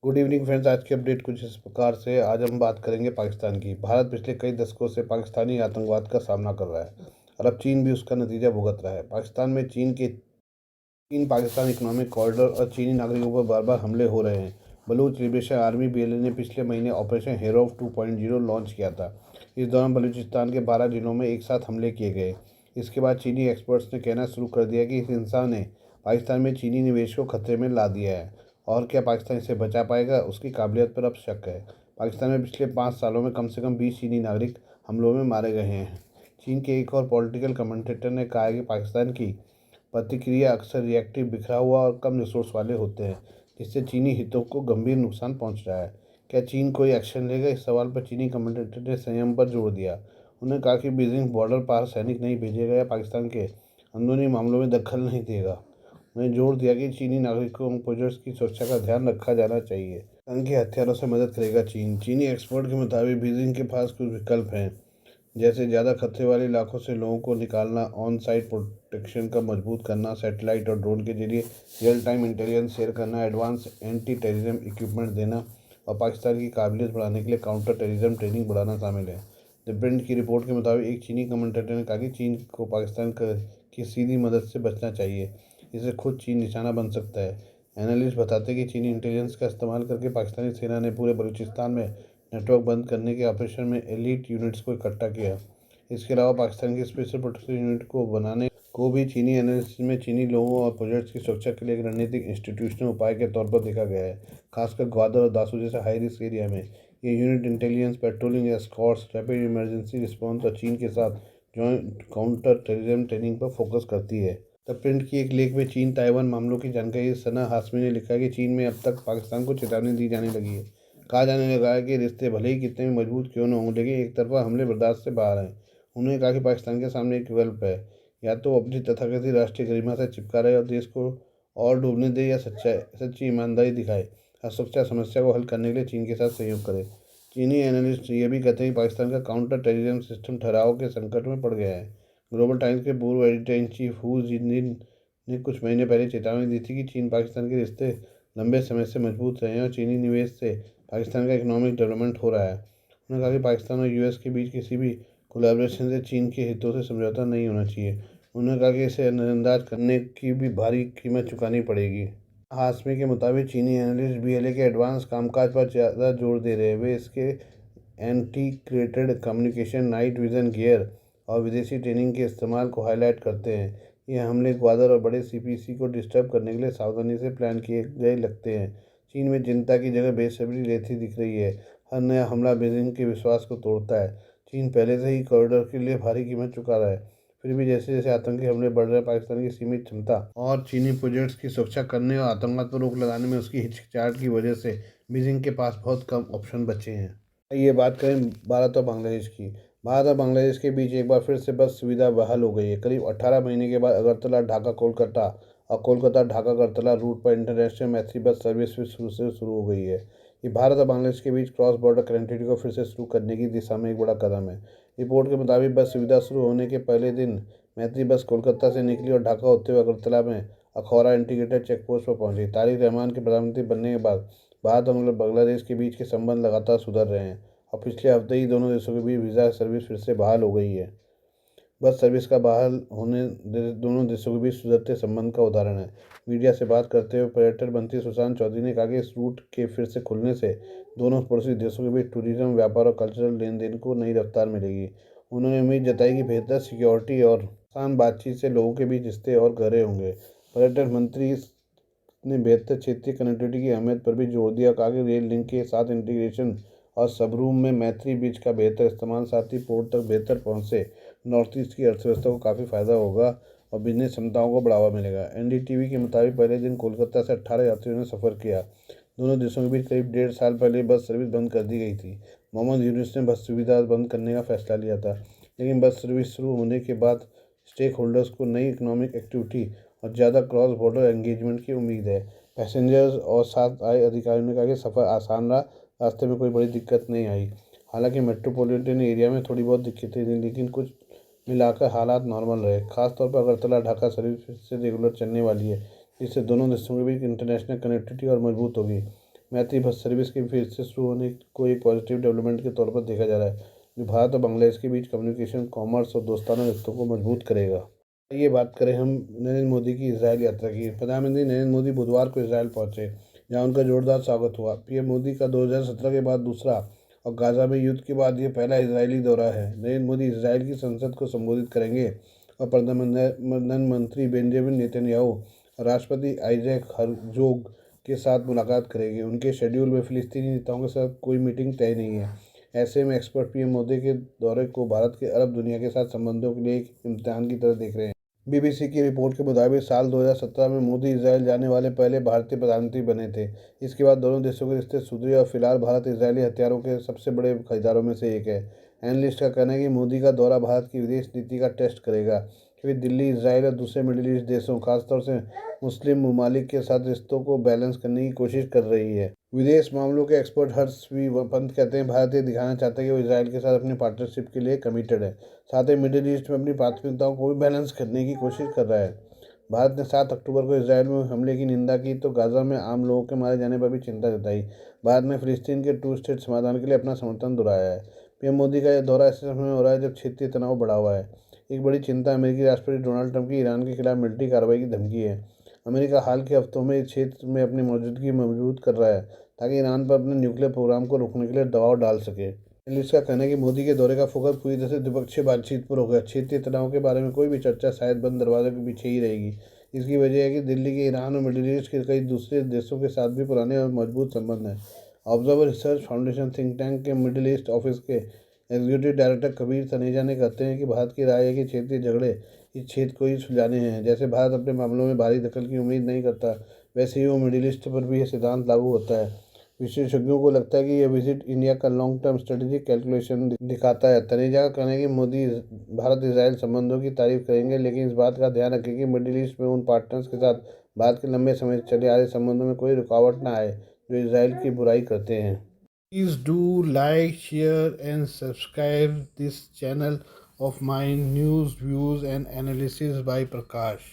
Good evening friends. आज की update कुछ इस प्रकार से। आज हम बात करेंगे पाकिस्तान की। भारत पिछले कई दशकों से पाकिस्तानी आतंकवाद का सामना कर रहा है और अब चीन भी उसका नतीजा भुगत रहा है। पाकिस्तान में चीन पाकिस्तान इकोनॉमिक कॉरिडोर और चीनी नागरिकों पर बार बार हमले हो रहे हैं। बलूच लिबरेशन आर्मी BLA ने पिछले महीने ऑपरेशन हेरोफ 2.0 लॉन्च किया था। इस दौरान बलूचिस्तान के 12 जिलों में एक साथ हमले किए गए। इसके बाद चीनी एक्सपर्ट्स ने कहना शुरू कर दिया कि इस हिंसा ने पाकिस्तान में चीनी निवेश को खतरे में ला दिया है और क्या पाकिस्तान इसे बचा पाएगा, उसकी काबिलियत पर अब शक है। पाकिस्तान में पिछले 5 सालों में कम से कम 20 चीनी नागरिक हमलों में मारे गए हैं। चीन के एक और पॉलिटिकल कमेंटेटर ने कहा है कि पाकिस्तान की प्रतिक्रिया अक्सर रिएक्टिव, बिखरा हुआ और कम रिसोर्स वाले होते हैं, जिससे चीनी हितों को गंभीर नुकसान पहुंच रहा है। क्या चीन कोई एक्शन लेगा? इस सवाल पर चीनी कमेंटेटर ने संयम पर जोर दिया। उन्होंने कहा कि बीजिंग बॉर्डर पार सैनिक नहीं भेजेगा या पाकिस्तान के अंदरूनी मामलों में दखल नहीं देगा। उन्होंने जोर दिया कि चीनी नागरिकों और प्रोजेक्ट्स की सुरक्षा का ध्यान रखा जाना चाहिए। पाकिस्तान के हथियारों से मदद करेगा चीन। चीनी एक्सपर्ट के मुताबिक बीजिंग के पास कुछ विकल्प हैं, जैसे ज़्यादा खतरे वाले इलाकों से लोगों को निकालना, ऑन साइट प्रोटेक्शन का मजबूत करना, सैटेलाइट और ड्रोन के जरिए रियल टाइम इंटेलिजेंस शेयर करना, एडवांस एंटी टेररिज्म इक्विपमेंट देना और पाकिस्तान की काबिलियत बढ़ाने के लिए काउंटर टेररिज्म ट्रेनिंग बढ़ाना शामिल है। द प्रिंट की रिपोर्ट के मुताबिक एक चीनी कमेंटेटर ने कहा कि चीन को पाकिस्तान की सीधी मदद से बचना चाहिए। इससे खुद चीन निशाना बन सकता है। एनालिस्ट बताते हैं कि चीनी इंटेलिजेंस का इस्तेमाल करके पाकिस्तानी सेना ने पूरे बलूचिस्तान में नेटवर्क बंद करने के ऑपरेशन में एलीट यूनिट्स को इकट्ठा किया। इसके अलावा पाकिस्तान की स्पेशल प्रोटेक्शन यूनिट को बनाने को भी चीनी एनालिसिस में चीनी लोगों और प्रोजेक्ट्स की सुरक्षा के लिए एक रणनीतिक इंस्टीट्यूशनल उपाय के तौर पर देखा गया है। खासकर ग्वादर और दासू जैसे हाई रिस्क एरिया में ये unit intelligence, patrolling, Escorts, rapid emergency response और चीन के साथ जॉइंट काउंटर टेररिज्म ट्रेनिंग पर फोकस करती है। द प्रिंट की एक लेख में चीन ताइवान मामलों की जानकारी सना हाशमी ने लिखा कि चीन में अब तक पाकिस्तान को चेतावनी दी जाने लगी है। कहा जाने लगा है कि रिश्ते भले ही कितने भी मजबूत क्यों न हों, लेकिन एक तरफा हमले बर्दाश्त से बाहर हैं। उन्होंने कहा कि पाकिस्तान के सामने एक विकल्प है, या तो वो अपनी तथाकथित राष्ट्रीय गरिमा से चिपका रहे और देश को और डूबने दे, या सच्ची ईमानदारी दिखाए और सुरक्षा समस्या को हल करने के लिए चीन के साथ सहयोग करे। चीनी एनालिस्ट ये भी कहते हैं कि पाकिस्तान का काउंटर टेररिज्म सिस्टम ठहराव के संकट में पड़ गया है। ग्लोबल टाइम्स के पूर्व एडिटर इन चीफ हू जिनलिन ने कुछ महीने पहले चेतावनी दी थी कि चीन पाकिस्तान के रिश्ते लंबे समय से मजबूत रहे हैं और चीनी निवेश से पाकिस्तान का इकोनॉमिक डेवलपमेंट हो रहा है। उन्होंने कहा कि पाकिस्तान और US के बीच किसी भी कोलैबोरेशन से चीन के हितों से समझौता नहीं होना चाहिए। उन्होंने कहा कि इसे नज़रअंदाज करने की भी भारी कीमत चुकानी पड़ेगी। हाशमी के मुताबिक चीनी एनालिस्ट BLA के एडवांस कामकाज पर ज़्यादा जोर दे रहे हैं। वे इसके integrated communication, night vision gear और विदेशी ट्रेनिंग के इस्तेमाल को हाईलाइट करते हैं। ये हमले ग्वादर और बड़े CPC को डिस्टर्ब करने के लिए सावधानी से प्लान किए गए लगते हैं। चीन में चिंता की जगह बेसब्री लेती दिख रही है। हर नया हमला बीजिंग के विश्वास को तोड़ता है। चीन पहले से ही कॉरिडोर के लिए भारी कीमत चुका रहा है। फिर भी जैसे जैसे आतंकी हमले बढ़ रहे हैं, पाकिस्तान की सीमित क्षमता और चीनी प्रोजेक्ट्स की सुरक्षा करने और आतंकवाद पर रोक लगाने में उसकी हिचकिचाहट की वजह से बीजिंग के पास बहुत कम ऑप्शन बचे हैं। ये बात करें भारत और बांग्लादेश की। भारत और बांग्लादेश के बीच एक बार फिर से बस सुविधा बहाल हो गई है। करीब 18 महीने के बाद अगरतला ढाका कोलकाता और कोलकाता ढाका अगरतला रूट पर इंटरनेशनल मैत्री बस सर्विस फिर शुरू हो गई है। ये भारत और बांग्लादेश के बीच क्रॉस बॉर्डर कनेक्टिविटी को फिर से शुरू करने की दिशा में एक बड़ा कदम है। रिपोर्ट के मुताबिक बस सुविधा शुरू होने के पहले दिन मैत्री बस कोलकाता से निकली और ढाका होते हुए अगरतला में अखौरा इंटीग्रेटेड चेकपोस्ट पर पहुंची। तारिक रहमान के प्रधानमंत्री बनने के बाद भारत और बांग्लादेश के बीच के संबंध लगातार सुधर रहे हैं और पिछले हफ्ते ही दोनों देशों के बीच वीज़ा सर्विस फिर से बहाल हो गई है। बस सर्विस का बहाल होने दोनों देशों के बीच सुधरते संबंध का उदाहरण है। मीडिया से बात करते हुए पर्यटन मंत्री सुशांत चौधरी ने कहा कि इस रूट के फिर से खुलने से दोनों पड़ोसी देशों के बीच टूरिज्म, व्यापार और कल्चरल लेन देन को नई रफ्तार मिलेगी। उन्होंने उम्मीद जताई कि बेहतर सिक्योरिटी और आसान बातचीत से लोगों के बीच रिश्ते और गहरे होंगे। पर्यटन मंत्री ने बेहतर क्षेत्रीय कनेक्टिविटी की अहमियत पर भी जोर दिया। कहा कि रेल लिंक के साथ इंटीग्रेशन और सबरूम में मैत्री ब्रिज का बेहतर इस्तेमाल, साथ ही पोर्ट तक बेहतर पहुंच से नॉर्थ ईस्ट की अर्थव्यवस्था को काफ़ी फायदा होगा और बिजनेस क्षमताओं को बढ़ावा मिलेगा। NDTV के मुताबिक पहले दिन कोलकाता से 18 यात्रियों ने सफ़र किया। दोनों देशों के बीच करीब 1.5 साल पहले बस सर्विस बंद कर दी गई थी। मोहम्मद यूनुस ने बस सुविधा बंद करने का फैसला लिया था, लेकिन बस सर्विस शुरू होने के बाद स्टेक होल्डर्स को नई इकोनॉमिक एक्टिविटी और ज़्यादा क्रॉस बॉर्डर एंगेजमेंट की उम्मीद है। पैसेंजर्स और साथ आए अधिकारियों ने कहा कि सफ़र आसान रहा, रास्ते में कोई बड़ी दिक्कत नहीं आई। हालांकि मेट्रोपॉलिटन एरिया में थोड़ी बहुत दिक्कतें थी, लेकिन कुछ मिलाकर हालात नॉर्मल रहे। खासतौर पर अगरतला ढाका सर्विस फिर से रेगुलर चलने वाली है, जिससे दोनों देशों के बीच इंटरनेशनल कनेक्टिविटी और मजबूत होगी। मैत्री बस सर्विस के फिर से शुरू होने को एक पॉजिटिव डेवलपमेंट के तौर पर देखा जा रहा है, जो भारत और बांग्लादेश के बीच कम्युनिकेशन, कॉमर्स और दोस्ताना रिश्तों को मजबूत करेगा। ये बात करें हम नरेंद्र मोदी की इजरायल यात्रा की। प्रधानमंत्री नरेंद्र मोदी बुधवार को इजरायल पहुंचे, जहां उनका जोरदार स्वागत हुआ। पीएम मोदी का 2017 के बाद दूसरा और गाजा में युद्ध के बाद ये पहला इजरायली दौरा है। नरेंद्र मोदी इजरायल की संसद को संबोधित करेंगे और प्रधानमंत्री बेंजामिन नेतन्याहू और राष्ट्रपति आइजैक हरजोग के साथ मुलाकात करेंगे। उनके शेड्यूल में फिलिस्तीनी नेताओं के साथ कोई मीटिंग तय नहीं है। ऐसे में एक्सपर्ट पीएम मोदी के दौरे को भारत के अरब दुनिया के साथ संबंधों के लिए एक इम्तिहान की तरह देख रहे हैं। बीबीसी की रिपोर्ट के मुताबिक साल 2017 में मोदी इजरायल जाने वाले पहले भारतीय प्रधानमंत्री बने थे। इसके बाद दोनों देशों के रिश्ते सुधरे और फिलहाल भारत इजरायली हथियारों के सबसे बड़े खरीदारों में से एक है। एनालिस्ट का कहना है कि मोदी का दौरा भारत की विदेश नीति का टेस्ट करेगा, क्योंकि दिल्ली इजरायल और दूसरे मिडिल ईस्ट देशों, खासतौर से मुस्लिम ममालिक के साथ रिश्तों को बैलेंस करने की कोशिश कर रही है। विदेश मामलों के एक्सपर्ट हर्ष वी पंत कहते हैं, भारत ये दिखाना चाहता है कि वो इजरायल के साथ अपनी पार्टनरशिप के लिए कमिटेड है। साथ ही मिडिल ईस्ट में अपनी प्राथमिकताओं को भी बैलेंस करने की कोशिश कर रहा है। भारत ने 7 अक्टूबर को इजरायल में हमले की निंदा की तो गाजा में आम लोगों के मारे जाने पर भी चिंता जताई। भारत ने फिलिस्तीन के 2 स्टेट समाधान के लिए अपना समर्थन दोहराया है। पीएम मोदी का यह दौरा ऐसे समय में हो रहा है जब क्षेत्रीय तनाव बढ़ा हुआ है। एक बड़ी चिंता अमेरिकी राष्ट्रपति डोनाल्ड ट्रंप की ईरान के खिलाफ मिलिट्री कार्रवाई की धमकी है। अमेरिका हाल के हफ्तों में इस क्षेत्र में अपनी मौजूदगी मजबूत कर रहा है, ताकि ईरान पर अपने न्यूक्लियर प्रोग्राम को रोकने के लिए दबाव डाल सके। एनालिस्ट का कहना है कि मोदी के दौरे का फोकस पूरी तरह से द्विपक्षीय बातचीत पर होगा। क्षेत्रीय तनाव के बारे में कोई भी चर्चा शायद बंद दरवाजे के पीछे ही रहेगी। इसकी वजह है कि दिल्ली के ईरान और मिडिल ईस्ट के कई दूसरे देशों के साथ भी पुराने और मजबूत संबंध हैं। Observer research foundation think tank के मिडिल ईस्ट ऑफिस के एग्जीक्यूटिव डायरेक्टर कबीर तनेजा ने कहते हैं कि भारत की राय है कि क्षेत्रीय झगड़े इस क्षेत्र को ही सुलझाने हैं। जैसे भारत अपने मामलों में भारी दखल की उम्मीद नहीं करता, वैसे ही वो मिडिल ईस्ट पर भी यह सिद्धांत लागू होता है। विशेषज्ञों को लगता है कि यह विजिट इंडिया का लॉन्ग टर्म स्ट्रेटेजिक कैलकुलेशन दिखाता है। तनेजा का कहना है कि मोदी भारत इजरायल संबंधों की तारीफ करेंगे, लेकिन इस बात का ध्यान रखें कि मिडिल ईस्ट में उन पार्टनर्स के साथ भारत के लंबे समय से चले आ रहे संबंधों में कोई रुकावट ना आए जो इसराइल की बुराई करते हैं। Please do like, share and subscribe this channel of my news, views and analysis by Prakash.